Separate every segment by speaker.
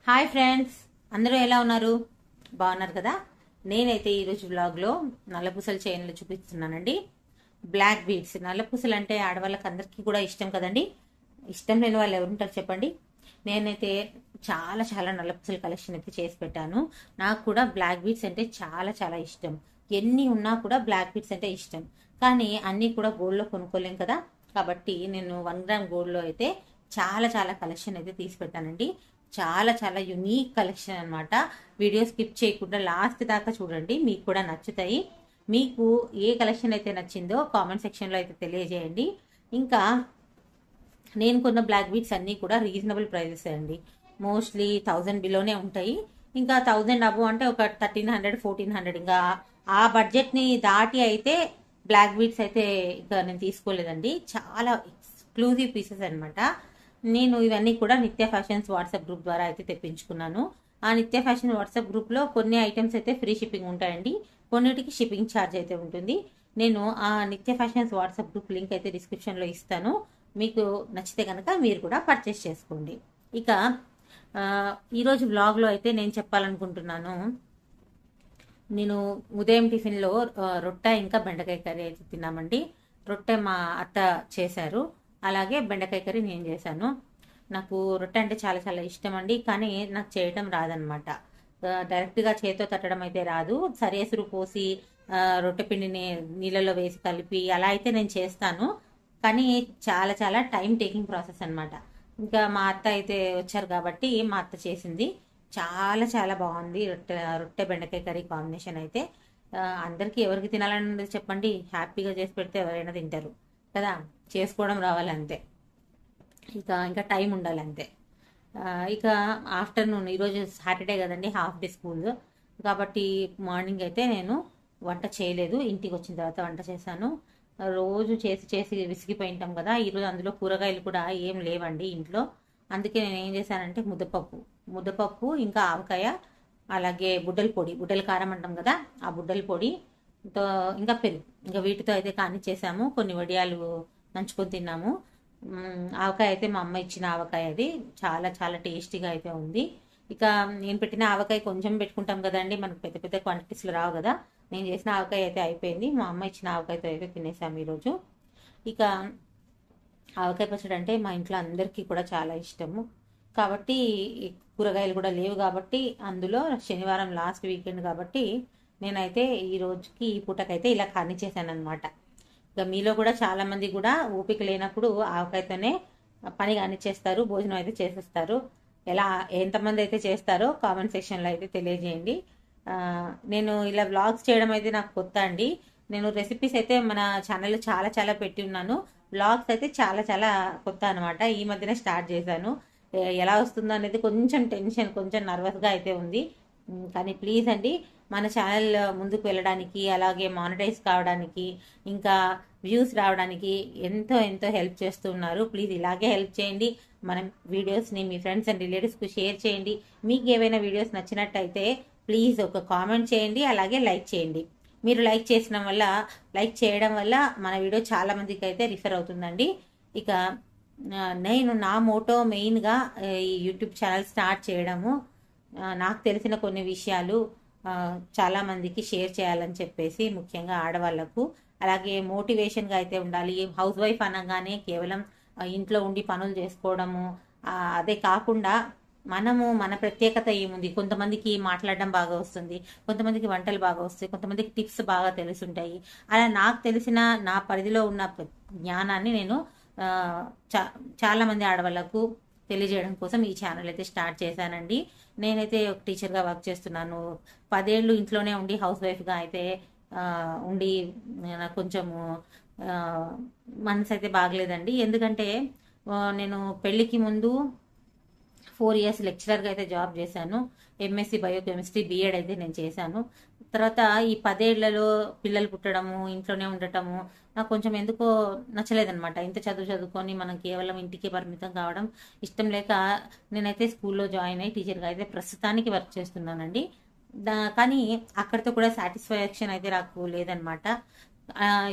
Speaker 1: Hi friends, అందరూ ఎలా ఉన్నారు? బాగున్నారు కదా? నేనైతే ఈరోజు వ్లాగ్లో నల్లపూసల చైన్లు చూపిస్తున్నానండి. Black beads. నల్లపూసలు అంటే ఆడవాళ్ళకి అందరికీ కూడా ఇష్టం కదండి. ఇష్టం లేని వాళ్ళు ఎవరుంటారు చెప్పండి. నేనైతే చాలా చాలా నల్లపూసల కలెక్షన్ అయితే చేసి పెట్టాను. నాకు కూడా బ్లాక్ బీడ్స్ అంటే చాలా చాలా ఇష్టం. ఎన్ని ఉన్నా కూడా బ్లాక్ బీడ్స్ అంటే ఇష్టం. కానీ అన్నీ కూడా గోల్డ్లో కొనుక్కోలేం కదా. కాబట్టి నేను 1 గ్రామ్ గోల్డ్లో అయితే చాలా చాలా కలెక్షన్ అయితే తీసి పెట్టానండి. చాలా చాలా యునీక్ కలెక్షన్ అనమాట. వీడియో స్కిప్ చేయకుండా లాస్ట్ దాకా చూడండి, మీకు కూడా నచ్చుతాయి. మీకు ఏ కలెక్షన్ అయితే నచ్చిందో కామెంట్ సెక్షన్లో అయితే తెలియజేయండి. ఇంకా నేను కొన్న బ్లాక్ బీడ్స్ అన్నీ కూడా రీజనబుల్ ప్రైజెస్ అండి. మోస్ట్లీ 1000 బిలోనే ఉంటాయి. ఇంకా 1000 అబోవ్ అంటే ఒక 1300 1400, ఇంకా ఆ బడ్జెట్ని దాటి అయితే బ్లాక్ బీడ్స్ అయితే ఇంకా నేను తీసుకోలేదండి. చాలా ఎక్స్క్లూజివ్ పీసెస్ అనమాట. నేను ఇవన్నీ కూడా నిత్య ఫ్యాషన్స్ వాట్సాప్ గ్రూప్ ద్వారా అయితే తెప్పించుకున్నాను. ఆ నిత్య ఫ్యాషన్ వాట్సాప్ గ్రూప్లో కొన్ని ఐటమ్స్ అయితే ఫ్రీ షిప్పింగ్ ఉంటాయండి, కొన్నిటికి షిప్పింగ్ ఛార్జ్ అయితే ఉంటుంది. నేను ఆ నిత్య ఫ్యాషన్స్ వాట్సాప్ గ్రూప్ లింక్ అయితే డిస్క్రిప్షన్లో ఇస్తాను. మీకు నచ్చితే కనుక మీరు కూడా పర్చేస్ చేసుకోండి. ఇక ఈరోజు వ్లాగ్లో అయితే నేను చెప్పాలనుకుంటున్నాను, నేను ఉదయం టిఫిన్లో రొట్టె ఇంకా బెండకాయ కర్రీ అయితే తిన్నామండి. రొట్టె మా అత్త చేశారు, అలాగే బెండకాయ కర్రీ నేను చేశాను. నాకు రొట్టె అంటే చాలా చాలా ఇష్టం అండి, కానీ నాకు చేయటం రాదనమాట. డైరెక్ట్గా చేతితో తట్టడం అయితే రాదు. సరేసురు పోసి రొట్టె పిండిని నీళ్ళలో వేసి కలిపి అలా అయితే నేను చేస్తాను, కానీ చాలా చాలా టైం టేకింగ్ ప్రాసెస్ అనమాట. ఇంకా మా అత్త అయితే వచ్చారు కాబట్టి మా అత్త చేసింది చాలా చాలా బాగుంది. రొట్టె బెండకాయ కర్రీ కాంబినేషన్ అయితే అందరికీ ఎవరికి తినాలని ఉండదు చెప్పండి. హ్యాపీగా చేసి పెడితే ఎవరైనా తింటారు కదా. చేసుకోవడం రావాలంతే, ఇంకా టైం ఉండాలంతే. ఇక ఆఫ్టర్నూన్, ఈరోజు సాటర్డే కదండి, హాఫ్ డే స్కూల్ కాబట్టి మార్నింగ్ అయితే నేను వంట చేయలేదు. ఇంటికి వచ్చిన తర్వాత వంట చేశాను. రోజు చేసి చేసి విసిగిపోయింటాం కదా. ఈరోజు అందులో కూరగాయలు కూడా ఏం లేవండి ఇంట్లో. అందుకే నేను ఏం చేశానంటే ముద్దపప్పు ఇంకా ఆవకాయ, అలాగే బుడ్డల కారం అంటాం కదా, ఆ బుడ్డల పొడితో ఇంకా పెరుగు, ఇంకా వీటితో అయితే కానిచ్చేసాము. కొన్ని వడియాలు నంచుకొని తిన్నాము. ఆవకాయ అయితే మా అమ్మ ఇచ్చిన ఆవకాయ, అది చాలా చాలా టేస్టీగా అయితే ఉంది. ఇక నేను పెట్టిన ఆవకాయ కొంచెం పెట్టుకుంటాం కదండి, మనకు పెద్ద పెద్ద క్వాంటిటీస్లో రావు కదా. నేను చేసిన ఆవకాయ అయితే అయిపోయింది. మా అమ్మ ఇచ్చిన ఆవకాయతో అయితే తినేసాము ఈరోజు. ఇక ఆవకాయ పచ్చడి అంటే మా ఇంట్లో అందరికీ కూడా చాలా ఇష్టము. కాబట్టి కూరగాయలు కూడా లేవు కాబట్టి, అందులో శనివారం లాస్ట్ వీకెండ్ కాబట్టి నేనైతే ఈ రోజుకి ఈ పూటకైతే ఇలా కానిచ్చేసాను అనమాట. ఇక మీలో కూడా చాలా మంది కూడా ఓపిక లేనప్పుడు ఆవకాయతోనే పని కానిచ్చేస్తారు, భోజనం అయితే చేసేస్తారు. ఎంతమంది అయితే చేస్తారో కామెంట్ సెక్షన్లో అయితే తెలియజేయండి. నేను ఇలా వ్లాగ్స్ చేయడం అయితే నాకు కొత్త అండి. నేను రెసిపీస్ అయితే మన ఛానల్లో చాలా చాలా పెట్టి ఉన్నాను. వ్లాగ్స్ అయితే చాలా చాలా కొత్త అనమాట. ఈ మధ్యనే స్టార్ట్ చేశాను. ఎలా వస్తుందో అనేది కొంచెం టెన్షన్, కొంచెం నర్వస్గా అయితే ఉంది. కానీ ప్లీజ్ అండి, మన ఛానల్ ముందుకు వెళ్ళడానికి, అలాగే మానిటైజ్ కావడానికి, ఇంకా వ్యూస్ రావడానికి ఎంతో ఎంతో హెల్ప్ చేస్తున్నారు. ప్లీజ్ ఇలాగే హెల్ప్ చేయండి. మన వీడియోస్ని మీ ఫ్రెండ్స్ అండ్ రిలేటివ్స్కి షేర్ చేయండి. మీకు ఏవైనా వీడియోస్ నచ్చినట్టయితే ప్లీజ్ ఒక కామెంట్ చేయండి, అలాగే లైక్ చేయండి. మీరు లైక్ చేయడం వల్ల మన వీడియో చాలా మందికి అయితే రిఫర్ అవుతుందండి. ఇక నేను నా మోటో మెయిన్గా ఈ యూట్యూబ్ ఛానల్ స్టార్ట్ చేయడము, నాకు తెలిసిన కొన్ని విషయాలు చాలా మందికి షేర్ చేయాలని చెప్పేసి, ముఖ్యంగా ఆడవాళ్లకు. అలాగే మోటివేషన్గా అయితే ఉండాలి. హౌస్ వైఫ్ అనగానే కేవలం ఇంట్లో ఉండి పనులు చేసుకోవడము అదే కాకుండా మన ప్రత్యేకత ఏముంది. కొంతమందికి మాట్లాడడం బాగా వస్తుంది, కొంతమందికి వంటలు బాగా వస్తాయి, కొంతమందికి టిప్స్ బాగా తెలుసుంటాయి. అలా నాకు తెలిసిన నా పరిధిలో ఉన్న జ్ఞానాన్ని నేను చాలా మంది ఆడవాళ్లకు తెలియజేయడం కోసం ఈ ఛానల్ అయితే స్టార్ట్ చేశానండి. నేనైతే ఒక టీచర్గా వర్క్ చేస్తున్నాను. 10 ఏళ్ళు ఇంట్లోనే ఉండి హౌస్ వైఫ్గా అయితే ఉండి నాకు కొంచెము మనసు అయితే బాగలేదండి. ఎందుకంటే నేను పెళ్ళికి ముందు 4 ఇయర్స్ లెక్చరర్గా అయితే జాబ్ చేశాను. ఎంఎస్సి బయోకెమిస్ట్రీ బిఎడ్ అయితే నేను చేశాను. తర్వాత ఈ 10 ఏళ్లలో పిల్లలు పుట్టడము, ఇంట్లోనే ఉండటము నాకు కొంచెం ఎందుకో నచ్చలేదనమాట. ఇంత చదువుకొని మనం కేవలం ఇంటికి పరిమితం కావడం ఇష్టం లేక నేనైతే స్కూల్లో జాయిన్ అయ్యి టీచర్గా అయితే ప్రస్తుతానికి వర్క్ చేస్తున్నానండి. కానీ అక్కడితో కూడా సాటిస్ఫాక్షన్ అయితే నాకు లేదనమాట.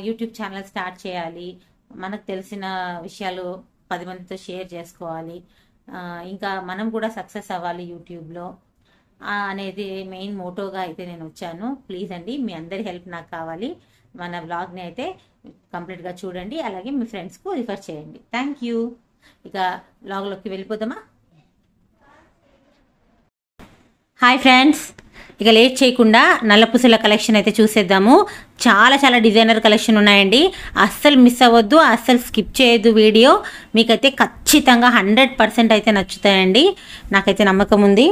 Speaker 1: యూట్యూబ్ ఛానల్ స్టార్ట్ చేయాలి, మనకు తెలిసిన విషయాలు 10 మందితో షేర్ చేసుకోవాలి, ఇంకా మనం కూడా సక్సెస్ అవ్వాలి యూట్యూబ్లో అనేది మెయిన్ మోటోగా అయితే నేను వచ్చాను. ప్లీజ్ అండి, మీ అందరి హెల్ప్ నాకు కావాలి. మన వ్లాగ్ని అయితే కంప్లీట్గా చూడండి, అలాగే మీ ఫ్రెండ్స్కు రిఫర్ చేయండి. Thank you. ఇక వ్లాగ్లోకి వెళ్ళిపోదామా? హాయ్ ఫ్రెండ్స్, ఇక లేట్ చేయకుండా నల్లపూసల కలెక్షన్ అయితే చూసేద్దాము. చాలా చాలా డిజైనర్ కలెక్షన్ ఉన్నాయండి. అస్సలు మిస్ అవ్వద్దు, అస్సలు స్కిప్ చేయొద్దు వీడియో. మీకైతే ఖచ్చితంగా 100% అయితే నచ్చుతాయండి, నాకైతే నమ్మకం ఉంది.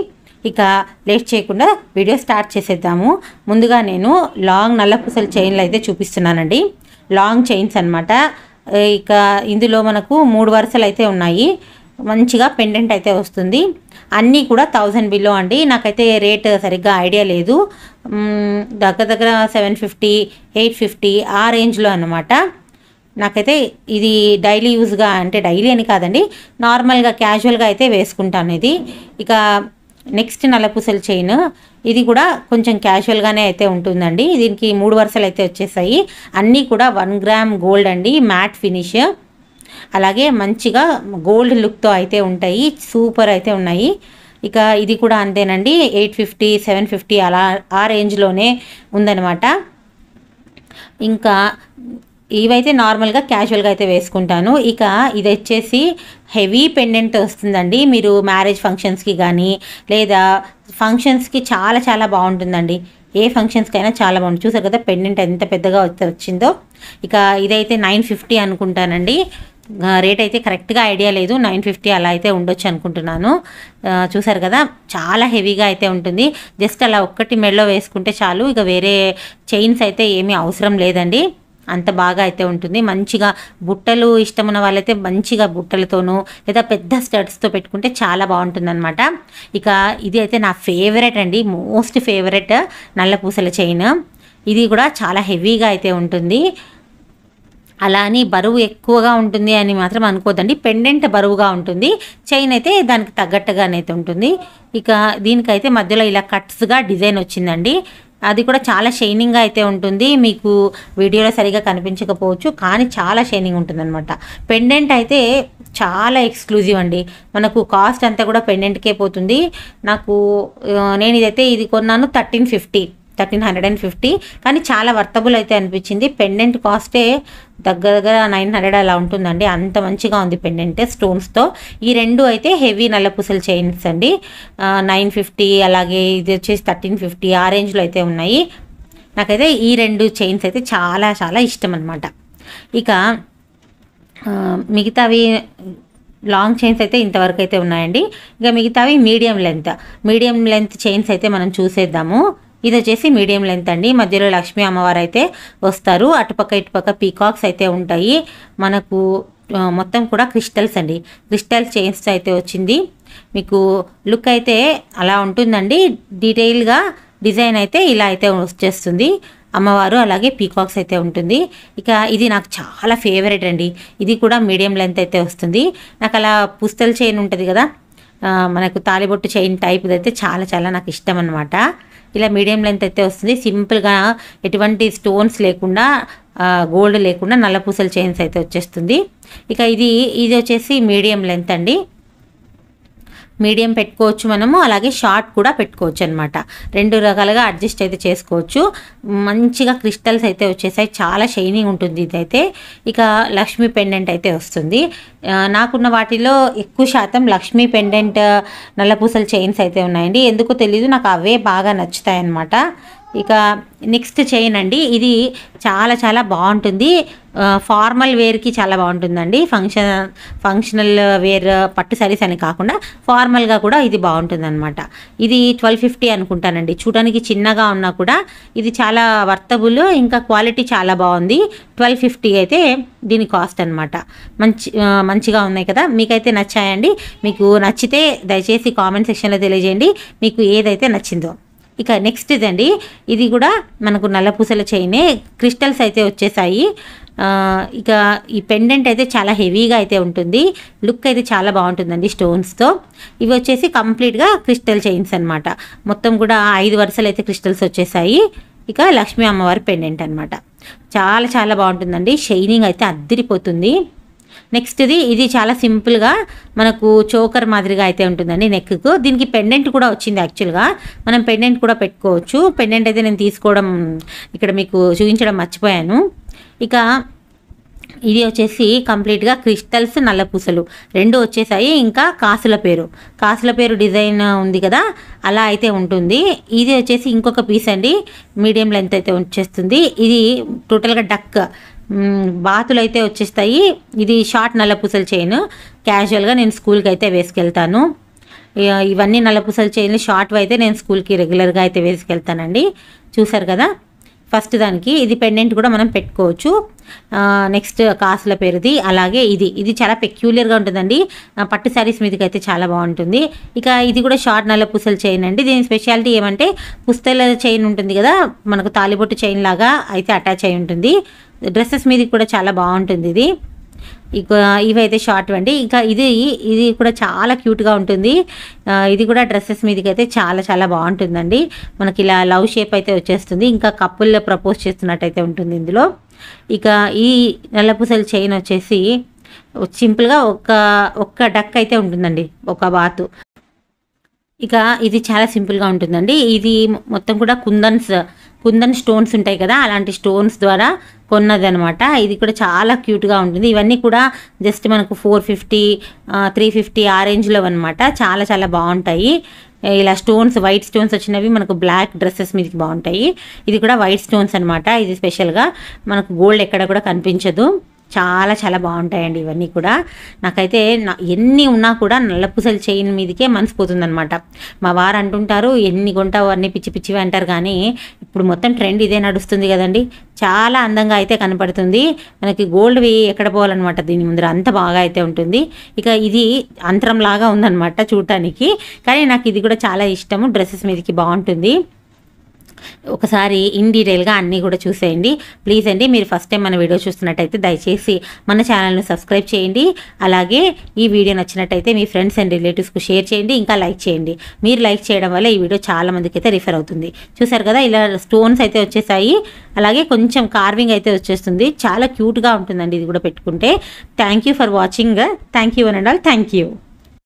Speaker 1: ఇక లేట్ చేయకుండా వీడియో స్టార్ట్ చేసేద్దాము. ముందుగా నేను లాంగ్ నల్లపూసల చైన్లు అయితే చూపిస్తున్నానండి. లాంగ్ చైన్స్ అనమాట. ఇక ఇందులో మనకు 3 వరుసలు అయితే ఉన్నాయి. మంచిగా పెండెంట్ అయితే వస్తుంది. అన్నీ కూడా 1000 బిలో అండి. నాకైతే రేట్ సరిగ్గా ఐడియా లేదు. దగ్గర 750, 850 ఆ రేంజ్లో అన్నమాట. నాకైతే ఇది డైలీ యూజ్గా, అంటే డైలీ అని కాదండి, నార్మల్గా క్యాజువల్గా అయితే వేసుకుంటాను ఇది. ఇక నెక్స్ట్ నల్లపూసల చైన్, ఇది కూడా కొంచెం క్యాజువల్గానే అయితే ఉంటుందండి. దీనికి 3 వరుసలు అయితే వచ్చేసాయి. అన్నీ కూడా 1 గ్రామ్ గోల్డ్ అండి, మ్యాట్ ఫినిష్. అలాగే మంచిగా గోల్డ్ లుక్తో అయితే ఉంటాయి, సూపర్ అయితే ఉన్నాయి. ఇక ఇది కూడా అంతేనండి, 850, 750 అలా ఆ రేంజ్లోనే ఉందన్నమాట. ఇంకా ఇవైతే నార్మల్గా క్యాజువల్గా అయితే వేసుకుంటాను. ఇక ఇది వచ్చేసి హెవీ పెండెంట్ వస్తుందండి. మీరు మ్యారేజ్ ఫంక్షన్స్కి కానీ లేదా ఫంక్షన్స్కి చాలా చాలా బాగుంటుందండి. ఏ ఫంక్షన్స్కైనా చాలా బాగుంటుంది. చూసారు కదా పెండెంట్ ఎంత పెద్దగా వచ్చిందో. ఇక ఇదైతే 950 అనుకుంటానండి. రేట్ అయితే కరెక్ట్గా ఐడియా లేదు, 950 అలా అయితే ఉండొచ్చు అనుకుంటున్నాను. చూసారు కదా చాలా హెవీగా అయితే ఉంటుంది. జస్ట్ అలా ఒక్కటి మెడలో వేసుకుంటే చాలు, ఇక వేరే చైన్స్ అయితే ఏమీ అవసరం లేదండి. అంత బాగా అయితే ఉంటుంది. మంచిగా బుట్టలు ఇష్టం ఉన్న వాళ్ళైతే మంచిగా బుట్టలతోనూ లేదా పెద్ద స్టడ్స్తో పెట్టుకుంటే చాలా బాగుంటుందన్నమాట. ఇక ఇది అయితే నా ఫేవరెట్ అండి, మోస్ట్ ఫేవరెట్ నల్లపూసల చైన్. ఇది కూడా చాలా హెవీగా అయితే ఉంటుంది. అలా అని బరువు ఎక్కువగా ఉంటుంది అని మాత్రం అనుకోదండి. పెండెంట్ బరువుగా ఉంటుంది, చైన్ అయితే దానికి తగ్గట్టుగానైతే ఉంటుంది. ఇక దీనికైతే మధ్యలో ఇలా కట్స్గా డిజైన్ వచ్చిందండి. అది కూడా చాలా షైనింగ్గా అయితే ఉంటుంది. మీకు వీడియోలో సరిగా కనిపించకపోవచ్చు, కానీ చాలా షైనింగ్ ఉంటుందన్నమాట. పెండెంట్ అయితే చాలా ఎక్స్క్లూజివ్ అండి. మనకు కాస్ట్ అంతా కూడా పెండెంట్కే పోతుంది. నేను ఇది కొన్నాను 1350, కానీ చాలా వర్తబుల్ అయితే అనిపించింది. పెండెంట్ కాస్టే దగ్గర 900 అలా ఉంటుందండి. అంత మంచిగా ఉంది పెండెంట్ స్టోన్స్తో. ఈ రెండు అయితే హెవీ నల్లపూసల చైన్స్ అండి. 950, అలాగే ఇది వచ్చేసి 1350 ఆ రేంజ్లో అయితే ఉన్నాయి. నాకైతే ఈ 2 చైన్స్ అయితే చాలా చాలా ఇష్టం అనమాట. ఇక మిగతావి లాంగ్ చైన్స్ అయితే ఇంతవరకు అయితే ఉన్నాయండి. ఇక మిగతావి మీడియం లెంత్ చైన్స్ అయితే మనం చూసేద్దాము. ఇది వచ్చేసి మీడియం లెంత్ అండి. మధ్యలో లక్ష్మీ అమ్మవారు అయితే వస్తారు. అటుపక్క ఇటుపక్క పీకాక్స్ అయితే ఉంటాయి. మనకు మొత్తం కూడా క్రిస్టల్స్ అండి, క్రిస్టల్ చైన్స్ అయితే వచ్చింది. మీకు లుక్ అయితే అలా ఉంటుందండి. డీటెయిల్గా డిజైన్ అయితే ఇలా అయితే వచ్చేస్తుంది. అమ్మవారు అలాగే పీకాక్స్ అయితే ఉంటుంది. ఇక ఇది నాకు చాలా ఫేవరెట్ అండి. ఇది కూడా మీడియం లెంత్ అయితే వస్తుంది. నాకు అలా పుస్తల చైన్ ఉంటుంది కదా, మనకు తాలిబొట్టు చైన్ టైప్ అయితే చాలా చాలా నాకు ఇష్టం అనమాట. ఇలా మీడియం లెంత్ అయితే వస్తుంది. సింపుల్గా ఎటువంటి స్టోన్స్ లేకుండా, గోల్డ్ లేకుండా నల్లపూసల చైన్స్ అయితే వచ్చేస్తుంది. ఇక ఇది వచ్చేసి మీడియం లెంత్ అండి. మీడియం పెట్టుకోవచ్చు మనము, అలాగే షార్ట్ కూడా పెట్టుకోవచ్చు అనమాట. 2 రకాలుగా అడ్జస్ట్ అయితే చేసుకోవచ్చు. మంచిగా క్రిస్టల్స్ అయితే వచ్చేసాయి, చాలా షైనింగ్ ఉంటుంది ఇదైతే. ఇక లక్ష్మీ పెండెంట్ అయితే వస్తుంది. నాకున్న వాటిలో ఎక్కువ శాతం లక్ష్మీ పెండెంట్ నల్లపూసల చైన్స్ అయితే ఉన్నాయండి. ఎందుకో తెలీదు, నాకు అవే బాగా నచ్చుతాయి అన్నమాట. ఇక నెక్స్ట్ చైన్ అండి. ఇది చాలా చాలా బాగుంటుంది. ఫార్మల్ వేర్కి చాలా బాగుంటుందండి. ఫంక్షనల్ వేర్ పట్టు సారీస్ అని కాకుండా ఫార్మల్గా కూడా ఇది బాగుంటుంది అనమాట. ఇది 1250 అనుకుంటానండి. చూడడానికి చిన్నగా ఉన్నా కూడా ఇది చాలా వర్తబుల్, ఇంకా క్వాలిటీ చాలా బాగుంది. 1250 అయితే దీని కాస్ట్ అనమాట. మంచిగా ఉన్నాయి కదా. మీకైతే నచ్చాయండి? మీకు నచ్చితే దయచేసి కామెంట్ సెక్షన్లో తెలియజేయండి మీకు ఏదైతే నచ్చిందో. ఇక నెక్స్ట్ ఇదండి. ఇది కూడా మనకు నల్లపూసల చైనే, క్రిస్టల్స్ అయితే వచ్చేసాయి. ఇక ఈ పెండెంట్ అయితే చాలా హెవీగా అయితే ఉంటుంది. లుక్ అయితే చాలా బాగుంటుందండి స్టోన్స్తో. ఇవి వచ్చేసి కంప్లీట్గా క్రిస్టల్ చైన్స్ అనమాట. మొత్తం కూడా 5 వరుసలు అయితే క్రిస్టల్స్ వచ్చేసాయి. ఇక లక్ష్మీ అమ్మవారి పెండెంట్ అనమాట. చాలా చాలా బాగుంటుందండి. షైనింగ్ అయితే అద్దిరిపోతుంది. నెక్స్ట్ ఇది చాలా సింపుల్గా మనకు చోకర్ మాదిరిగా అయితే ఉంటుందండి నెక్కు. దీనికి పెండెంట్ కూడా వచ్చింది యాక్చువల్గా. మనం పెండెంట్ కూడా పెట్టుకోవచ్చు. పెండెంట్ అయితే నేను తీసుకోవడం ఇక్కడ మీకు చూపించడం మర్చిపోయాను. ఇక ఇది వచ్చేసి కంప్లీట్గా క్రిస్టల్స్ నల్లపూసలు 2 వచ్చేసాయి. ఇంకా కాసుల పేరు డిజైన్ ఉంది కదా, అలా అయితే ఉంటుంది. ఇది వచ్చేసి ఇంకొక పీస్ అండి, మీడియం లెంత్ అయితే వచ్చేస్తుంది. ఇది టోటల్గా డక్ బాతులు అయితే వచ్చేస్తాయి. ఇది షార్ట్ నల్లపూసల చైన్. క్యాజువల్గా నేను స్కూల్కి అయితే వేసుకెళ్తాను. ఇవన్నీ నల్లపూసల చైన్లు షార్ట్ అయితే నేను స్కూల్కి రెగ్యులర్గా అయితే వేసుకెళ్తానండి. చూసారు కదా, ఫస్ట్ దానికి ఇది పెండెంట్ కూడా మనం పెట్టుకోవచ్చు. నెక్స్ట్ కాసుల పేరుది. అలాగే ఇది చాలా పెక్యులర్గా ఉంటుందండి. పట్టు శారీస్ మీదకి అయితే చాలా బాగుంటుంది. ఇక ఇది కూడా షార్ట్ నల్లపూసల చైన్ అండి. దీని స్పెషాలిటీ ఏమంటే పుస్తల చైన్ ఉంటుంది కదా, మనకు తాలిబొట్టు చైన్ లాగా అయితే అటాచ్ అయి ఉంటుంది. డ్రెస్సెస్ మీదకి కూడా చాలా బాగుంటుంది ఇది. ఇక ఇవైతే షార్ట్ అండి. ఇంకా ఇది కూడా చాలా క్యూట్గా ఉంటుంది. ఇది కూడా డ్రెస్సెస్ మీదకి అయితే చాలా బాగుంటుందండి. మనకి ఇలా లవ్ షేప్ అయితే వచ్చేస్తుంది. ఇంకా కపుల్ ప్రపోజ్ చేస్తున్నట్టయితే ఉంటుంది ఇందులో. ఇక ఈ నల్లపూసల చైన్ వచ్చేసి సింపుల్గా ఒక్క డక్ అయితే ఉంటుందండి, ఒక బాతు. ఇక ఇది చాలా సింపుల్గా ఉంటుందండి. ఇది మొత్తం కూడా కుందన్ స్టోన్స్ ఉంటాయి కదా, అలాంటి స్టోన్స్ ద్వారా కొన్నది అనమాట. ఇది కూడా చాలా క్యూట్గా ఉంటుంది. ఇవన్నీ కూడా జస్ట్ మనకు 450 350 ఆ రేంజ్లో అనమాట. చాలా బాగుంటాయి. ఇలా స్టోన్స్, వైట్ స్టోన్స్ వచ్చినవి మనకు బ్లాక్ డ్రెస్సెస్ మీదకి బాగుంటాయి. ఇది కూడా వైట్ స్టోన్స్ అనమాట. ఇది స్పెషల్గా మనకు గోల్డ్ ఎక్కడ కూడా కనిపించదు. చాలా బాగుంటాయండి ఇవన్నీ కూడా. నాకైతే ఎన్ని ఉన్నా కూడా నల్లపూసల చైన్ మీదకే మనసిపోతుంది అనమాట. మా వారు అంటుంటారు, ఎన్ని కొంటావు అన్నీ పిచ్చివి అంటారు. కానీ ఇప్పుడు మొత్తం ట్రెండ్ ఇదే నడుస్తుంది కదండి. చాలా అందంగా అయితే కనపడుతుంది. మనకి గోల్డ్వి ఎక్కడ పోవాలన్నమాట దీని ముందర, అంత బాగా అయితే ఉంటుంది. ఇక ఇది అంతరంలాగా ఉందన్నమాట చూడటానికి. కానీ నాకు ఇది కూడా చాలా ఇష్టము. డ్రెస్సెస్ మీదకి బాగుంటుంది. ఒకసారి ఇన్ డీటెయిల్గా అన్నీ కూడా చూసేయండి ప్లీజ్ అండి. మీరు ఫస్ట్ టైం మన వీడియో చూస్తున్నట్టయితే దయచేసి మన ఛానల్ను సబ్స్క్రైబ్ చేయండి. అలాగే ఈ వీడియో నచ్చినట్టయితే మీ ఫ్రెండ్స్ అండ్ రిలేటివ్స్కు షేర్ చేయండి. ఇంకా లైక్ చేయండి. మీరు లైక్ చేయడం వల్ల ఈ వీడియో చాలా మందికి అయితే రిఫర్ అవుతుంది. చూసారు కదా, ఇలా స్టోన్స్ అయితే వచ్చేసాయి. అలాగే కొంచెం కార్వింగ్ అయితే వచ్చేస్తుంది. చాలా క్యూట్గా ఉంటుందండి ఇది కూడా పెట్టుకుంటే. Thank you for watching. Thank you and all. Thank you.